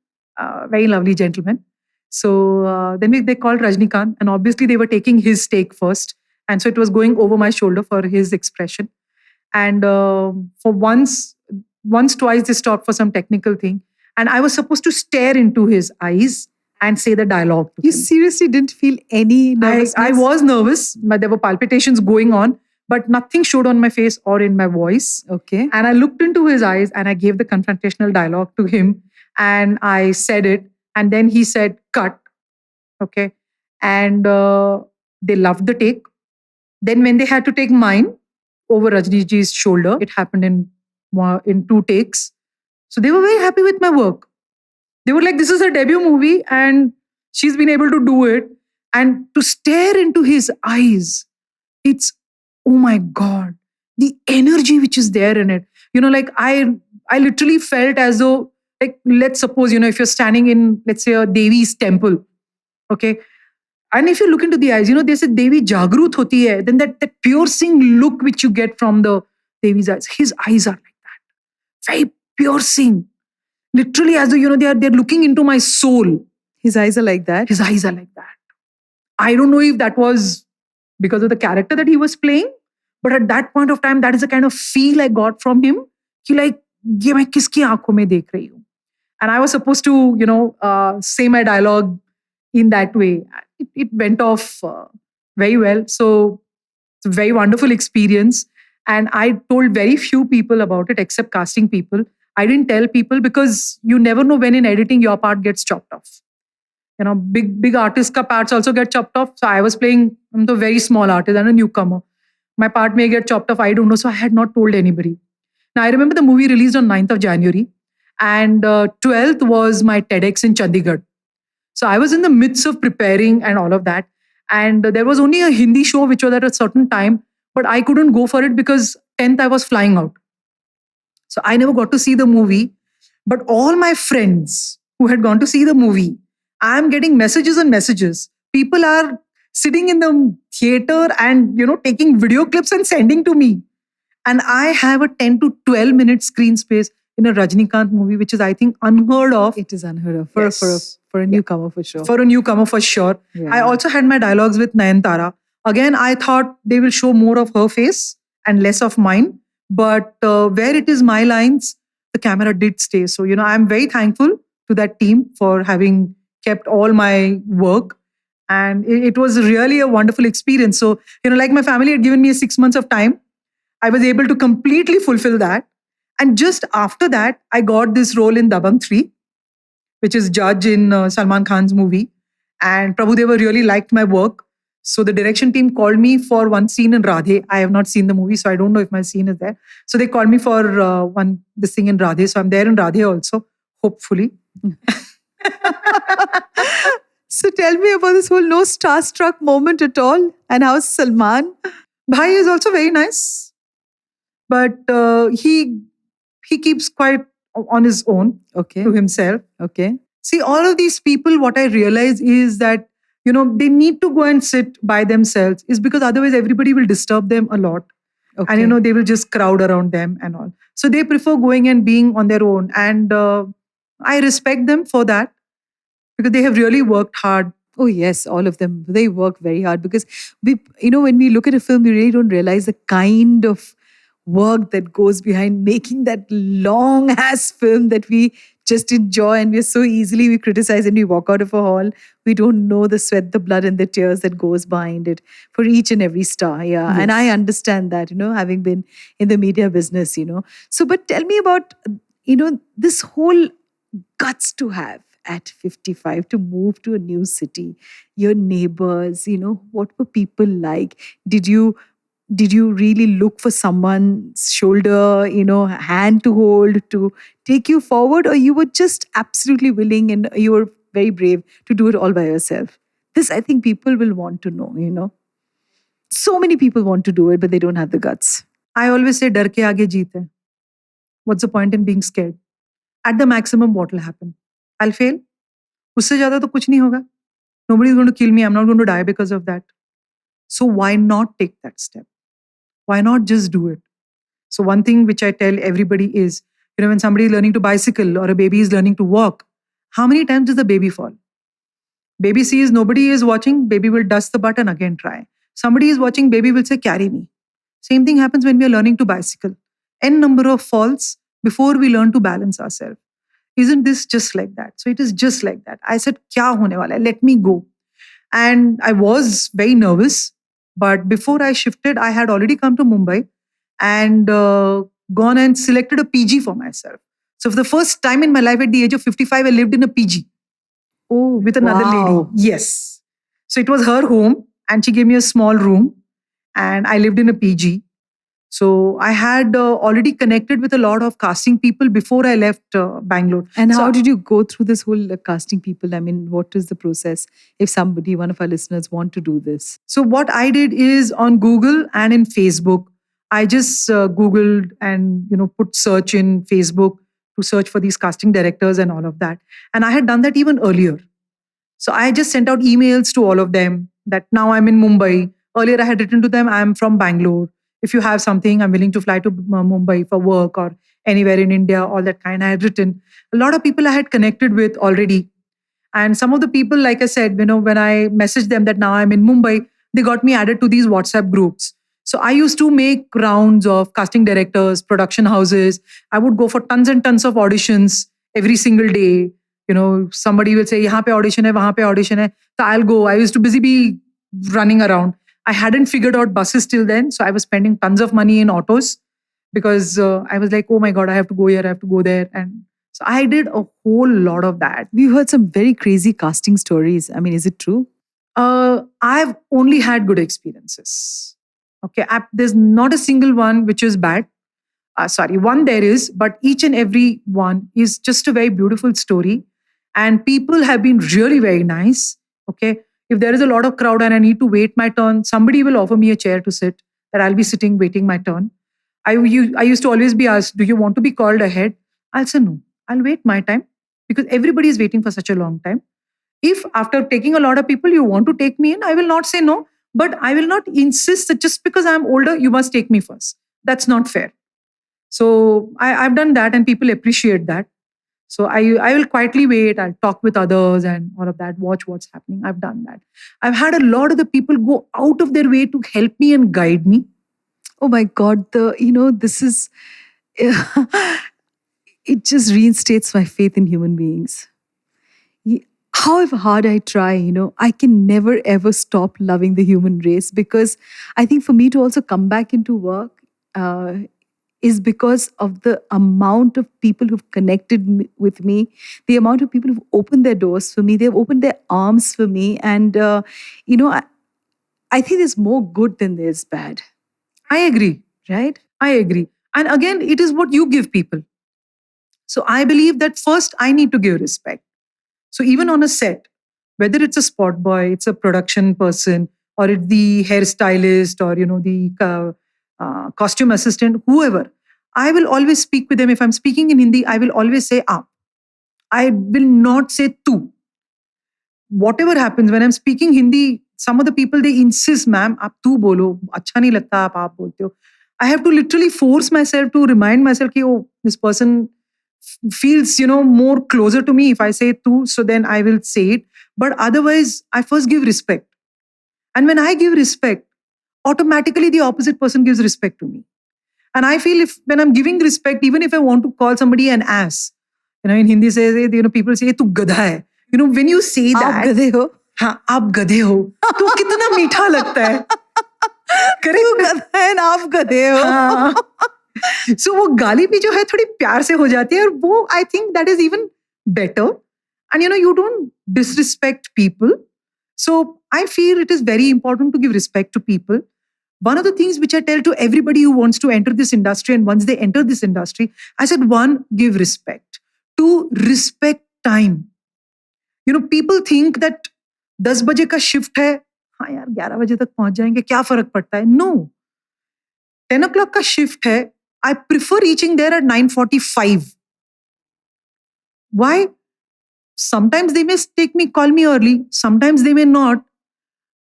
very lovely gentleman. So they called Rajnikant, and obviously they were taking his take first. And so it was going over my shoulder for his expression. And for twice, they stopped for some technical thing. And I was supposed to stare into his eyes and say the dialogue to You him. seriously didn't feel any nervousness? I was nervous, but there were palpitations going on, but nothing showed on my face or in my voice. Okay. And I looked into his eyes and I gave the confrontational dialogue to him and I said it. And then he said, cut. Okay. And they loved the take. Then when they had to take mine over Rajniji's shoulder, it happened in 2 takes. So they were very happy with my work. They were like, this is her debut movie and she's been able to do it. And to stare into his eyes, it's, oh my God, the energy which is there in it. Like I literally felt as though, like, let's suppose, if you're standing in, let's say, a Devi's temple, okay? And if you look into the eyes, they say Devi Jagrut hoti hai, then that piercing look which you get from the Devi's eyes, his eyes are like that. Very piercing. Literally as though, they're looking into my soul. His eyes are like that? His eyes are like that. I don't know if that was because of the character that he was playing, but at that point of time, that is the kind of feel I got from him. Ki like, ye main kiski aankhon mein dekh rahi hu? And I was supposed to, say my dialogue in that way. It went off very well. So it's a very wonderful experience. And I told very few people about it except casting people. I didn't tell people because you never know when in editing your part gets chopped off. Big artists' ka parts also get chopped off. So I was playing, I'm the very small artist and a newcomer. My part may get chopped off, I don't know. So I had not told anybody. Now I remember the movie released on 9th of January and 12th was my TEDx in Chandigarh. So I was in the midst of preparing and all of that. And there was only a Hindi show which was at a certain time, but I couldn't go for it because 10th I was flying out. So I never got to see the movie. But all my friends who had gone to see the movie, I'm getting messages and messages. People are sitting in the theater and, taking video clips and sending to me. And I have a 10 to 12 minute screen space in a Rajnikant movie, which is, I think, unheard of. It is unheard of Yes. for a newcomer for sure. For a newcomer for sure. Yeah. I also had my dialogues with Nayanthara. Again, I thought they will show more of her face and less of mine. But where it is my lines, the camera did stay. So, I'm very thankful to that team for having kept all my work. And it was really a wonderful experience. So, like my family had given me 6 months of time, I was able to completely fulfill that. And just after that, I got this role in Dabangg 3, which is judge in Salman Khan's movie. And Prabhudeva really liked my work. So the direction team called me for one scene in Radhe. I have not seen the movie, so I don't know if my scene is there. So they called me for this thing in Radhe. So I'm there in Radhe also, hopefully. So tell me about this whole no starstruck moment at all. And how's Salman? Bhai is also very nice. But he keeps quite on his own to himself. Okay. See, all of these people, what I realize is that, they need to go and sit by themselves is because otherwise everybody will disturb them a lot. Okay. And, they will just crowd around them and all. So they prefer going and being on their own. And I respect them for that because they have really worked hard. Oh, yes, all of them. They work very hard because when we look at a film, we really don't realize the kind of work that goes behind making that long ass film that we just enjoy and we criticize and we walk out of a hall. We don't know the sweat, the blood and the tears that goes behind it for each and every star. Yeah. Yes. And I understand that, having been in the media business, So, but tell me about, this whole guts to have at 55 to move to a new city, your neighbors, what were people like? Did you really look for someone's shoulder, hand to hold to take you forward, or you were just absolutely willing and you were very brave to do it all by yourself? This, I think people will want to know, So many people want to do it, but they don't have the guts. I always say, dar ke aage jeet hai. What's the point in being scared? At the maximum, what will happen? I'll fail. उससे ज़्यादा तो कुछ नहीं होगा. Nobody is going to kill me. I'm not going to die because of that. So why not take that step? Why not just do it? So one thing which I tell everybody is, when somebody is learning to bicycle or a baby is learning to walk, how many times does the baby fall? Baby sees nobody is watching, baby will dust the butt and again try. Somebody is watching, baby will say, carry me. Same thing happens when we are learning to bicycle. N number of falls before we learn to balance ourselves. Isn't this just like that? So it is just like that. I said, kya hone wala hai? Let me go. And I was very nervous. But before I shifted, I had already come to Mumbai and gone and selected a PG for myself. So for the first time in my life at the age of 55, I lived in a PG. Oh, with another wow. lady. Yes. So it was her home and she gave me a small room and I lived in a PG. So I had already connected with a lot of casting people before I left Bangalore. And So how did you go through this whole casting people? I mean, what is the process if somebody, one of our listeners, want to do this? So what I did is on Google and in Facebook, I just Googled and put search in Facebook to search for these casting directors and all of that. And I had done that even earlier. So I just sent out emails to all of them that now I'm in Mumbai. Earlier I had written to them, I'm from Bangalore. If you have something, I'm willing to fly to Mumbai for work or anywhere in India, all that kind. I had written. A lot of people I had connected with already. And some of the people, like I said, when I messaged them that now I'm in Mumbai, they got me added to these WhatsApp groups. So I used to make rounds of casting directors, production houses. I would go for tons and tons of auditions every single day. Somebody will say, yahan pe audition hai, wahan pe audition hai. So I'll go. I used to busy be running around. I hadn't figured out buses till then. So I was spending tons of money in autos because I was like, oh my God, I have to go here, I have to go there. And so I did a whole lot of that. We've heard some very crazy casting stories. I mean, is it true? I've only had good experiences. Okay, there's not a single one which is bad. One there is, but each and every one is just a very beautiful story. And people have been really very nice. Okay, if there is a lot of crowd and I need to wait my turn, somebody will offer me a chair to sit, that I'll be sitting waiting my turn. I used to always be asked, do you want to be called ahead? I'll say no, I'll wait my time because everybody is waiting for such a long time. If after taking a lot of people, you want to take me in, I will not say no, but I will not insist that just because I'm older, you must take me first. That's not fair. So I've done that and people appreciate that. So I will quietly wait, I'll talk with others and all of that, watch what's happening. I've done that. I've had a lot of the people go out of their way to help me and guide me. Oh my God, this is, it just reinstates my faith in human beings. However hard I try, I can never ever stop loving the human race because I think for me to also come back into work is because of the amount of people who've connected with me, the amount of people who've opened their doors for me, they've opened their arms for me. And, I think there's more good than there's bad. I agree. Right? I agree. And again, it is what you give people. So I believe that first I need to give respect. So even on a set, whether it's a spot boy, it's a production person, or it's the hairstylist, or the costume assistant, whoever, I will always speak with them. If I'm speaking in Hindi, I will always say aap. I will not say tu. Whatever happens, when I'm speaking Hindi, some of the people, they insist, ma'am, aap tu bolo, acha nahi lagta aap bolte ho. I have to literally force myself to remind myself that, oh, this person feels, more closer to me if I say tu, so then I will say it. But otherwise, I first give respect. And when I give respect, automatically the opposite person gives respect to me. And I feel when I'm giving respect, even if I want to call somebody an ass, in Hindi say, people say, tu gadha hai. When you say that, aap gadhe ho. हाँ, आप गधे हो, तो कितना मीठा लगता है. तू गधा है ना आप गधे हो. हाँ. So वो गाली भी जो है थोड़ी प्यार से हो जाती है और वो I think that is even better. And you don't disrespect people. So I feel it is very important to give respect to people. One of the things which I tell to everybody who wants to enter this industry, and once they enter this industry, I said, one, give respect. Two, respect time. People think that 10 बजे का shift है, हाँ यार 11 बजे तक पहुंच जाएंगे, क्या फर्क पड़ता है. नो, 10 o'clock का शिफ्ट है, I prefer reaching there at 9:45. Why? Sometimes they may call me early. Sometimes they may not.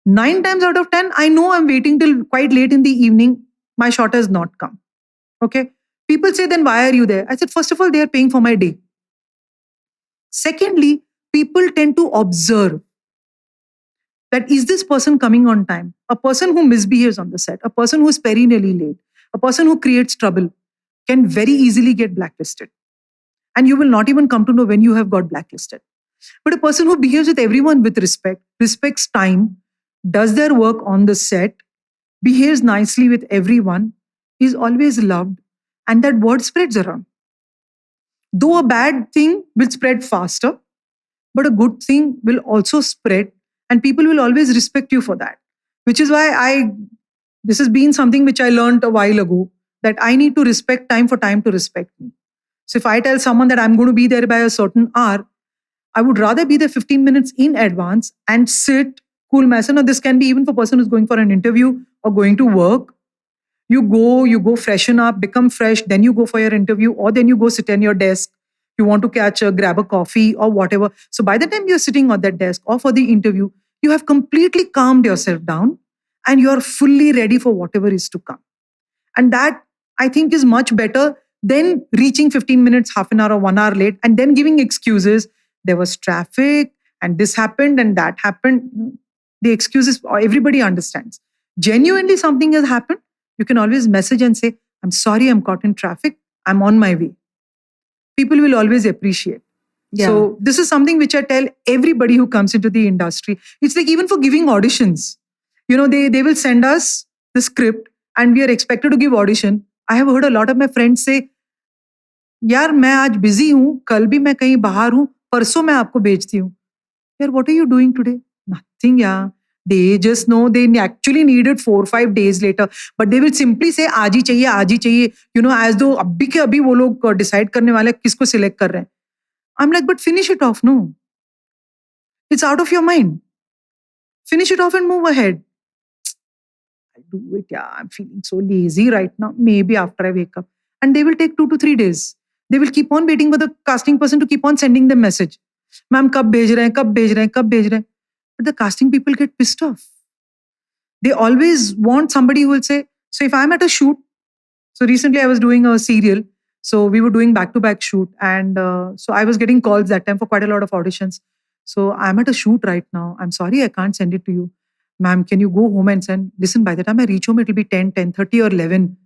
9 times out of 10, I know I'm waiting till quite late in the evening. My shot has not come. Okay. People say, then why are you there? I said, first of all, they are paying for my day. Secondly, people tend to observe that is this person coming on time? A person who misbehaves on the set, a person who is perennially late, a person who creates trouble can very easily get blacklisted. And you will not even come to know when you have got blacklisted. But a person who behaves with everyone with respect, respects time, does their work on the set, behaves nicely with everyone, is always loved, and that word spreads around. Though a bad thing will spread faster, but a good thing will also spread, and people will always respect you for that. Which is why this has been something which I learned a while ago, that I need to respect time for time to respect me. So if I tell someone that I'm going to be there by a certain hour, I would rather be there 15 minutes in advance and sit, cool myself. Now, this can be even for a person who's going for an interview or going to work. You go freshen up, become fresh, then you go for your interview, or then you go sit in your desk. You want to grab a coffee or whatever. So by the time you're sitting on that desk or for the interview, you have completely calmed yourself down and you're fully ready for whatever is to come. And that, I think, is much better than reaching 15 minutes, half an hour or 1 hour late and then giving excuses. There was traffic and this happened and that happened. The excuses, everybody understands. Genuinely something has happened, you can always message and say, I'm sorry, I'm caught in traffic. I'm on my way. People will always appreciate. Yeah. So this is something which I tell everybody who comes into the industry. It's like even for giving auditions. They will send us the script and we are expected to give audition. I have heard a lot of my friends say, यार मैं आज busy हूँ, कल भी मैं कहीं बाहर हूँ, परसों मैं आपको भेजती हूँ. यार, what are you doing today? Nothing, yeah. They just know they actually need it 4 or 5 days later. But they will simply say, आज ही चाहिए. As though अभी के अभी वो लोग decide करने वाले किसको select कर रहे हैं. I'm like, but finish it off, no. It's out of your mind. Finish it off and move ahead. I'll do it, yeah. I'm feeling so lazy right now. Maybe after I wake up. And they will take 2 to 3 days. They will keep on waiting for the casting person to keep on sending them message. Ma'am, कब भेज रहे हैं? But the casting people get pissed off. They always want somebody who will say, so if I'm at a shoot, so recently I was doing a serial, so we were doing back-to-back shoot, and so I was getting calls that time for quite a lot of auditions. So I'm at a shoot right now. I'm sorry, I can't send it to you. Ma'am, can you go home and send? Listen, by the time I reach home, it'll be 10:30 or 11.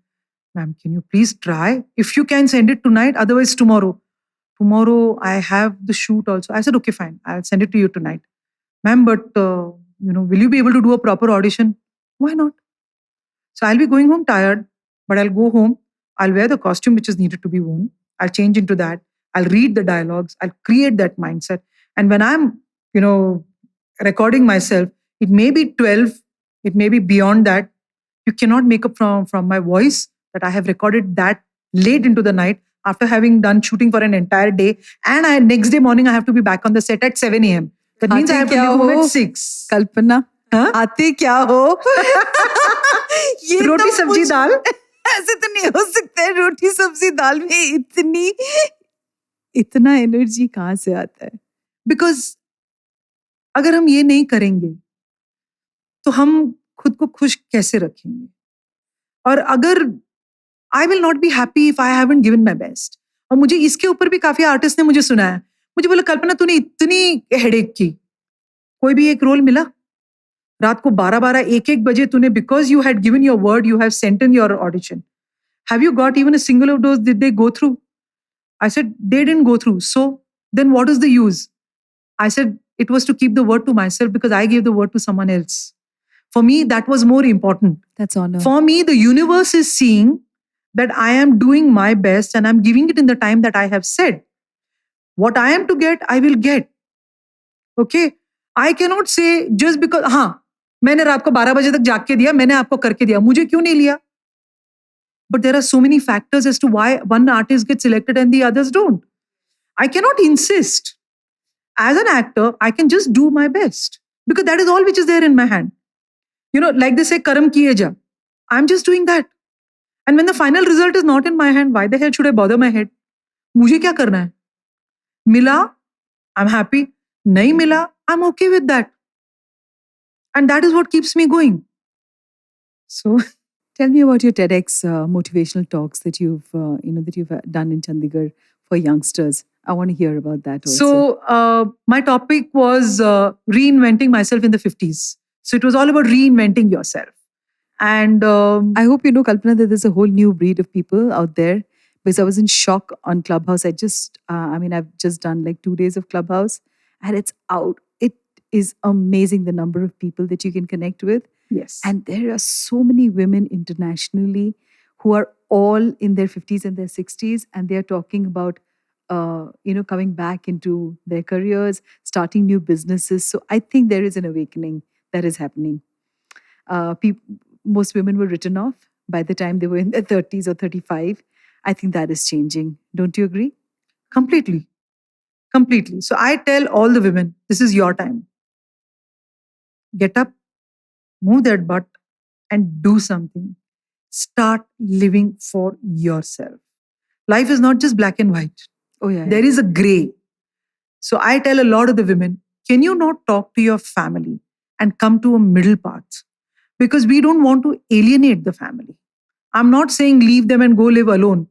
Ma'am, can you please try? If you can send it tonight, otherwise tomorrow. Tomorrow I have the shoot also. I said, okay, fine. I'll send it to you tonight. Ma'am, but will you be able to do a proper audition? Why not? So I'll be going home tired, but I'll go home. I'll wear the costume which is needed to be worn. I'll change into that. I'll read the dialogues. I'll create that mindset. And when I'm, recording myself, it may be 12, it may be beyond that. You cannot make up from my voice that I have recorded that late into the night after having done shooting for an entire day. And next day morning, I have to be back on the set at 7 a.m. That means I have to be home at 6. कल्पना, आते क्या हो? ये रोटी सब्जी दाल. ऐसे तो नहीं हो सकता है. रोटी सब्जी दाल में इतना एनर्जी कहाँ से आता है? Because अगर हम ये नहीं करेंगे तो हम खुद को खुश कैसे रखेंगे? और अगर I will not be happy if I haven't given my best. और मुझे इसके ऊपर भी काफी आर्टिस्ट ने मुझे सुनाया. मुझे बोला, कल्पना तूने इतनी हेडेक की, कोई भी एक रोल मिला? रात को 12-12, 1-1 बजे तूने, because you had given your word, you have sent in your audition. Have you got even a single of those? Did they go through? I said, they didn't go through. So then what is the use? I said, it was to keep the word to myself because I gave the word to someone else. For me, that was more important. That's honor. For me, the universe is seeing that I am doing my best and I'm giving it in the time that I have said. What I am to get, I will get. Okay? I cannot say just because, मैंने रात को 12 बजे तक जाग के दिया, मैंने आपको करके दिया, मुझे क्यों नहीं लिया? But there are so many factors as to why one artist gets selected and the others don't. I cannot insist. As an actor, I can just do my best because that is all which is there in my hand. Like they say, karam kiye ja. I'm just doing that. And when the final result is not in my hand, why the hell should I bother my head? मुझे क्या करना है? मिला, I'm happy. नहीं मिला, I'm okay with that. And that is what keeps me going. So Tell me about your TEDx motivational talks that you've done in Chandigarh for youngsters. I want to hear about that also. So my topic was reinventing myself in the 50s. So it was all about reinventing yourself. And I hope you know, Kalpana, that there's a whole new breed of people out there, because I was in shock on Clubhouse. I've just done like 2 days of Clubhouse and it's out. It is amazing the number of people that you can connect with. yes. And there are so many women internationally who are all in their 50s and their 60s, and they're talking about, coming back into their careers, starting new businesses. So I think there is an awakening that is happening. Most women were written off by the time they were in their 30s or 35. I think that is changing. Don't you agree? Completely. Completely. So I tell all the women, this is your time. Get up, move that butt, and do something. Start living for yourself. Life is not just black and white. Oh, yeah. There is a gray. So I tell a lot of the women, can you not talk to your family and come to a middle path? Because we don't want to alienate the family. I'm not saying leave them and go live alone,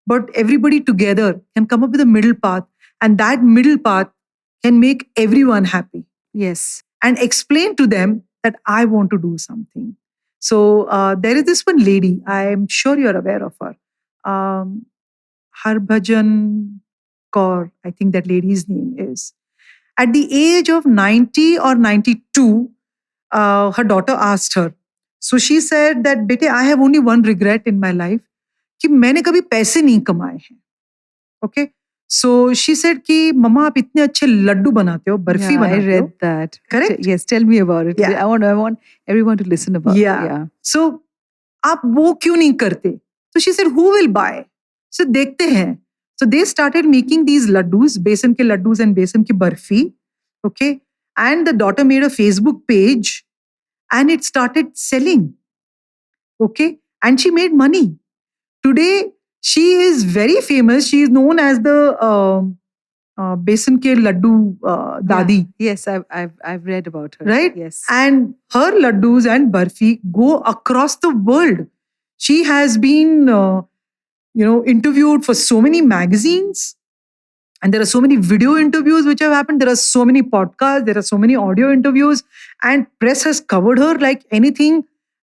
but everybody together can come up with a middle path, and that middle path can make everyone happy. Yes. And explain to them that I want to do something. So there is this one lady, I'm sure you're aware of her. Harbhajan Kaur, I think that lady's name is. At the age of 90 or 92, her daughter asked her. So she said that, Bete, I have only one regret in my life, कि मैंने कभी पैसे नहीं कमाए हैं. Okay? So she said कि मम्मा आप इतने अच्छे लड्डू बनाते हो, बर्फी Yeah, I बनाते हो. read that. Correct? Yes, tell me about it. Yeah. I want everyone to listen about Yeah. it. Yeah. So आप वो क्यों नहीं करते? So she said, who will buy? So देखते हैं. So they started making these laddus, besan ke laddus and besan ki barfi. Okay. And the daughter made a Facebook page and it started selling. Okay. And she made money. Today, she is very famous. She is known as the besan ke laddu dadi. Yes, I've read about her. Right? Yes. And her laddus and barfi go across the world. She has been, interviewed for so many magazines. And there are so many video interviews which have happened. There are so many podcasts. There are so many audio interviews. And press has covered her like anything.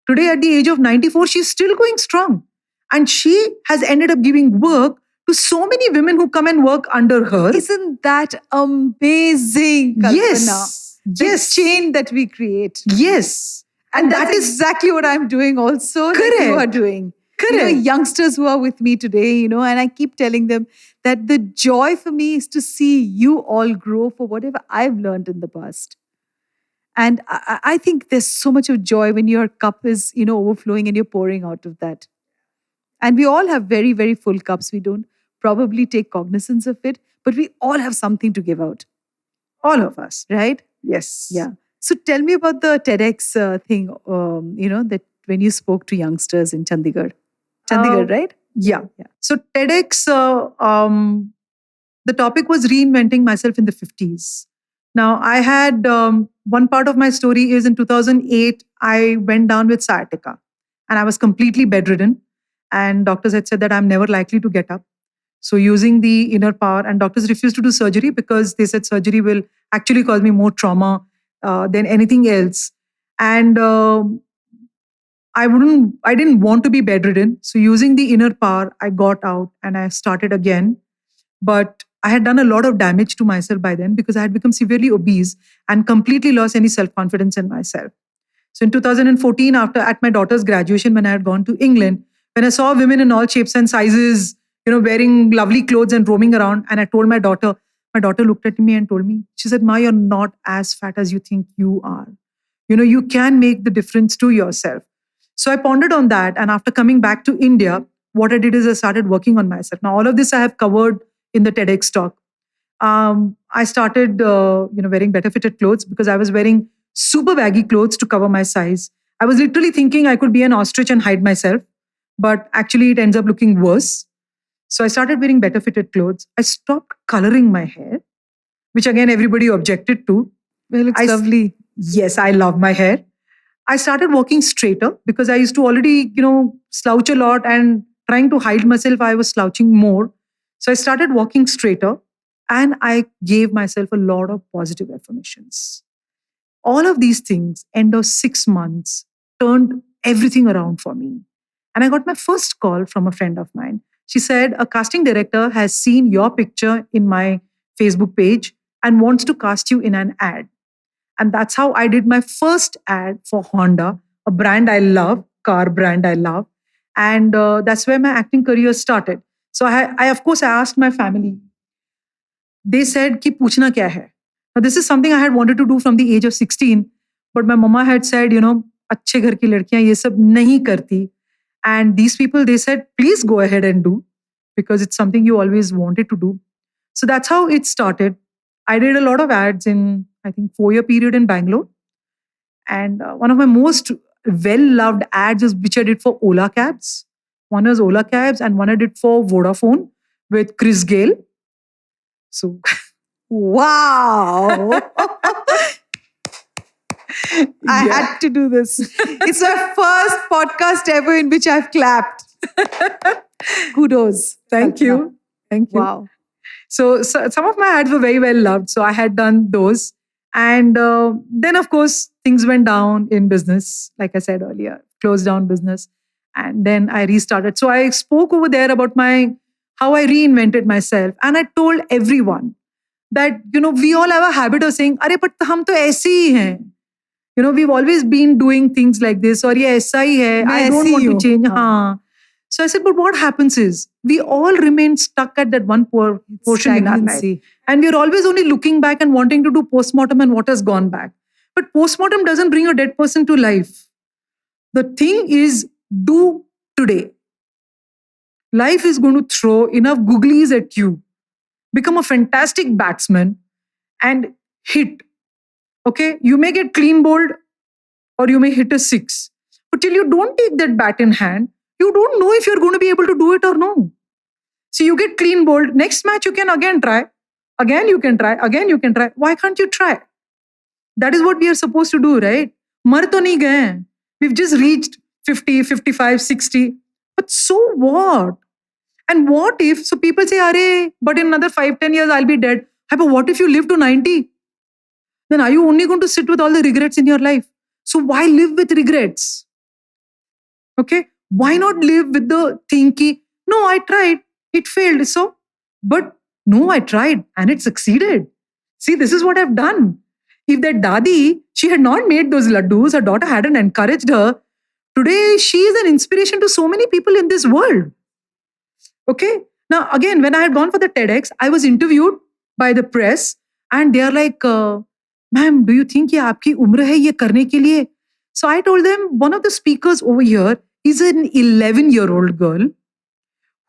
Today, at the age of 94, she's still going strong. And she has ended up giving work to so many women who come and work under her. Isn't that amazing, Kalpana? Yes. The Yes. chain that we create. Yes. And that's exactly what I'm doing also. Like Correct. you are doing. Correct. Youngsters who are with me today, and I keep telling them that the joy for me is to see you all grow for whatever I've learned in the past. And I think there's so much of joy when your cup is, overflowing and you're pouring out of that. And we all have very, very full cups. We don't probably take cognizance of it, but we all have something to give out. All of us. Right? Yes. Yeah. So tell me about the TEDx thing, that when you spoke to youngsters in Chandigarh. Chandigarh, right? Yeah. So TEDx, the topic was reinventing myself in the 50s. Now, I had one part of my story is in 2008, I went down with sciatica and I was completely bedridden. And doctors had said that I'm never likely to get up. So using the inner power, and doctors refused to do surgery because they said surgery will actually cause me more trauma than anything else. And I didn't want to be bedridden. So using the inner power, I got out and I started again. But I had done a lot of damage to myself by then because I had become severely obese and completely lost any self-confidence in myself. So in 2014, at my daughter's graduation, when I had gone to England, when I saw women in all shapes and sizes, wearing lovely clothes and roaming around, and I told my daughter looked at me and told me, she said, Ma, you're not as fat as you think you are. You can make the difference to yourself. So I pondered on that. And after coming back to India, what I did is I started working on myself. Now, all of this I have covered in the TEDx talk. I started, wearing better fitted clothes because I was wearing super baggy clothes to cover my size. I was literally thinking I could be an ostrich and hide myself. but actually it ends up looking worse. So I started wearing better fitted clothes. I stopped coloring my hair, which again everybody objected to. Well, it looks I- lovely. Yes, I love my hair. I started walking straighter because I used to already, slouch a lot, and trying to hide myself, I was slouching more. So I started walking straighter, and I gave myself a lot of positive affirmations. All of these things, end of 6 months, turned everything around for me. And I got my first call from a friend of mine. She said, a casting director has seen your picture in my Facebook page and wants to cast you in an ad. And that's how I did my first ad for Honda, a brand I love, car brand I love. And that's where my acting career started. So of course, I asked my family. They said, ki puchna kya hai? Now, this is something I had wanted to do from the age of 16. But my mama had said, अच्छे घर की लड़कियां ये सब नहीं करती. And these people, they said, please go ahead and do, because it's something you always wanted to do. So that's how it started. I did a lot of ads in, I think, 4-year period in Bangalore. And one of my most well-loved ads is which I did for Ola Cabs. One was Ola Cabs and one I did for Vodafone with Chris Gale. So, Wow. I yeah. had to do this. It's my first podcast ever in which I've clapped. Kudos. Thank you. Thank you. Wow. So some of my ads were very well loved. So I had done those. And then, of course, things went down in business. Like I said earlier, closed down business. And then I restarted. So I spoke over there about how I reinvented myself. And I told everyone that, we all have a habit of saying, "Arey, but hum to aise hi hain." We've always been doing things like this. Or ye aisa hi hai. I don't want to change. Haan. So I said, but what happens is we all remain stuck at that one portion in our life. Stagnancy. And we're always only looking back and wanting to do postmortem and what has gone back. But postmortem doesn't bring a dead person to life. The thing is, do today. Life is going to throw enough googlies at you. Become a fantastic batsman and hit. Okay? You may get clean bowled or you may hit a 6. But till you don't take that bat in hand, you don't know if you're going to be able to do it or no. So you get clean bowled. Next match, you can again try. Again, you can try. Again, you can try. Why can't you try? That is what we are supposed to do, right? Mar to nahi gaye. We've just reached 50, 55, 60. But so what? And what if, so people say, "Arey, but in another 5, 10 years, I'll be dead." Hey, but what if you live to 90? Then are you only going to sit with all the regrets in your life? So why live with regrets? Okay? Why not live with the thinking, no, I tried, it failed. So, but no, I tried and it succeeded. See, this is what I've done. If that Dadi, she had not made those laddus, her daughter hadn't encouraged her, today she is an inspiration to so many people in this world. Okay? Now, again, when I had gone for the TEDx, I was interviewed by the press and they are like, ma'am, do you think ye aapki umr hai ye karne ke liye? So I told them, one of the speakers over here is an 11-year-old girl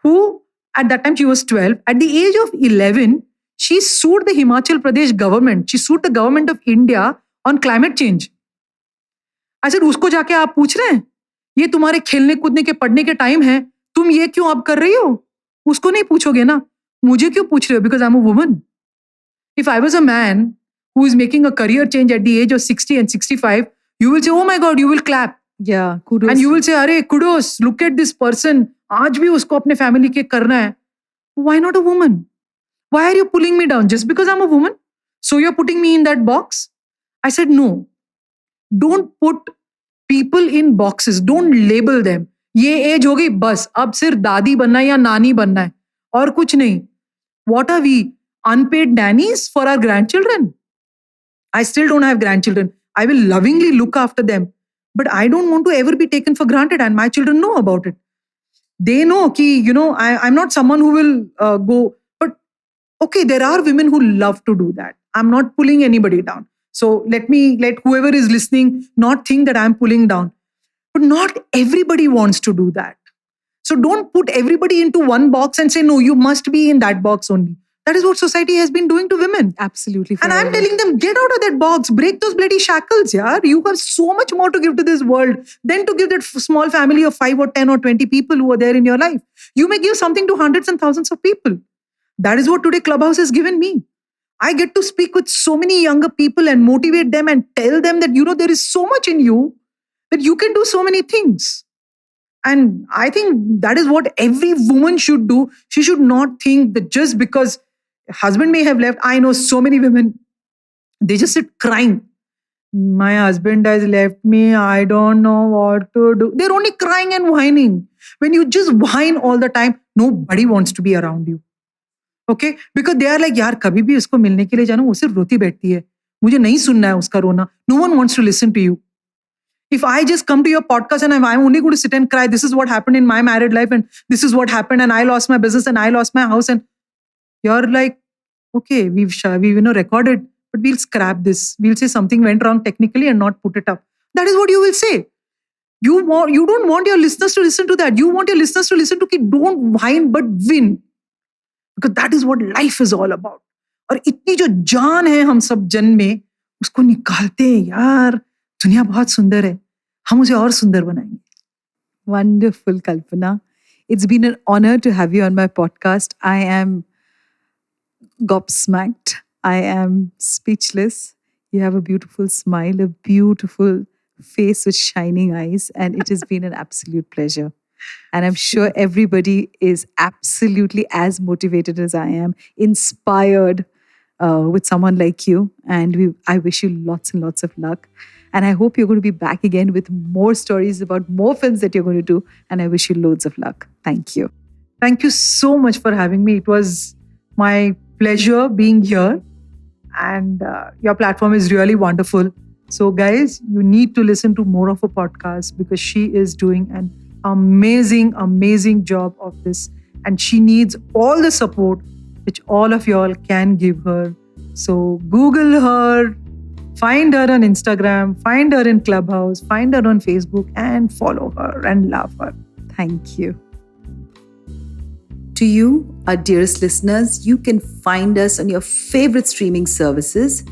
who, at that time she was 12. At the age of 11, she sued the Himachal Pradesh government. She sued the government of India on climate change. I said, usko jaake aap pooch rahe hain? Ye tumhare khelne kudne ke padne ke time hai. Tum ye kyun ab kar rahi ho? Usko nahi poochoge na. Mujhe kyun pooch rahe ho? Because I'm a woman. If I was a man who is making a career change at the age of 60 and 65, you will say, oh my God, you will clap. Yeah, kudos. And you will say, "Arey, kudos, look at this person. Aaj bhi usko apne family ke karna hai." Why not a woman? Why are you pulling me down just because I'm a woman? So you're putting me in that box? I said, no. Don't put people in boxes. Don't label them. Ye age ho gayi, bas. Ab sirf dadi banna hai ya nani banna hai. Aur kuch nahi. What are we? Unpaid nannies for our grandchildren? I still don't have grandchildren. I will lovingly look after them. But I don't want to ever be taken for granted, and my children know about it. They know ki, I'm not someone who will go. But okay, there are women who love to do that. I'm not pulling anybody down. So let whoever is listening not think that I'm pulling down. But not everybody wants to do that. So don't put everybody into one box and say, no, you must be in that box only. That is what society has been doing to women. Absolutely. And I'm forever. telling them, get out of that box, break those bloody shackles, yaar. You have so much more to give to this world than to give that small family of 5 or 10 or 20 people who are there in your life. You may give something to hundreds and thousands of people. That is what today Clubhouse has given me. I get to speak with so many younger people and motivate them and tell them that, there is so much in you that you can do so many things. And I think that is what every woman should do. She should not think that just because husband may have left. I know so many women, they just sit crying. My husband has left me. I don't know what to do. They're only crying and whining. When you just whine all the time, nobody wants to be around you. Okay? Because they are like, यार कभी भी उसको मिलने के लिए जाना, वो सिर्फ रोती बैठती है. मुझे नहीं सुनना है उसका रोना. No one wants to listen to you. If I just come to your podcast and I'm only going to sit and cry, this is what happened in my married life and this is what happened and I lost my business and I lost my house, and you're like, okay, we've recorded, but we'll scrap this. We'll say something went wrong technically and not put it up. That is what you will say. You don't want your listeners to listen to that. You want your listeners to listen to कि don't whine but win. Because that is what life is all about. और इतनी जो जान है हम सब जन में, उसको निकालते हैं यार. दुनिया बहुत सुंदर है. हम उसे और सुंदर बनाएंगे. Wonderful, Kalpana. It's been an honor to have you on my podcast. I am gobsmacked. I am speechless. You have a beautiful smile, a beautiful face with shining eyes, and it has been an absolute pleasure. And I'm sure everybody is absolutely as motivated as I am, inspired with someone like you. And I wish you lots and lots of luck. And I hope you're going to be back again with more stories about more films that you're going to do. And I wish you loads of luck. Thank you. Thank you so much for having me. It was my pleasure being here. And your platform is really wonderful. So guys, you need to listen to more of her podcast because she is doing an amazing, amazing job of this. And she needs all the support which all of y'all can give her. So Google her, find her on Instagram, find her in Clubhouse, find her on Facebook, and follow her and love her. Thank you. To you, our dearest listeners, you can find us on your favorite streaming services.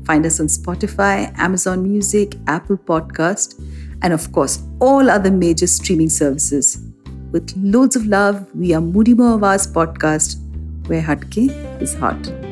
Find us on Spotify, Amazon Music, Apple Podcast, and of course, all other major streaming services. With loads of love, we are Moody Mo Awaaz Podcast, where Hatke is hot.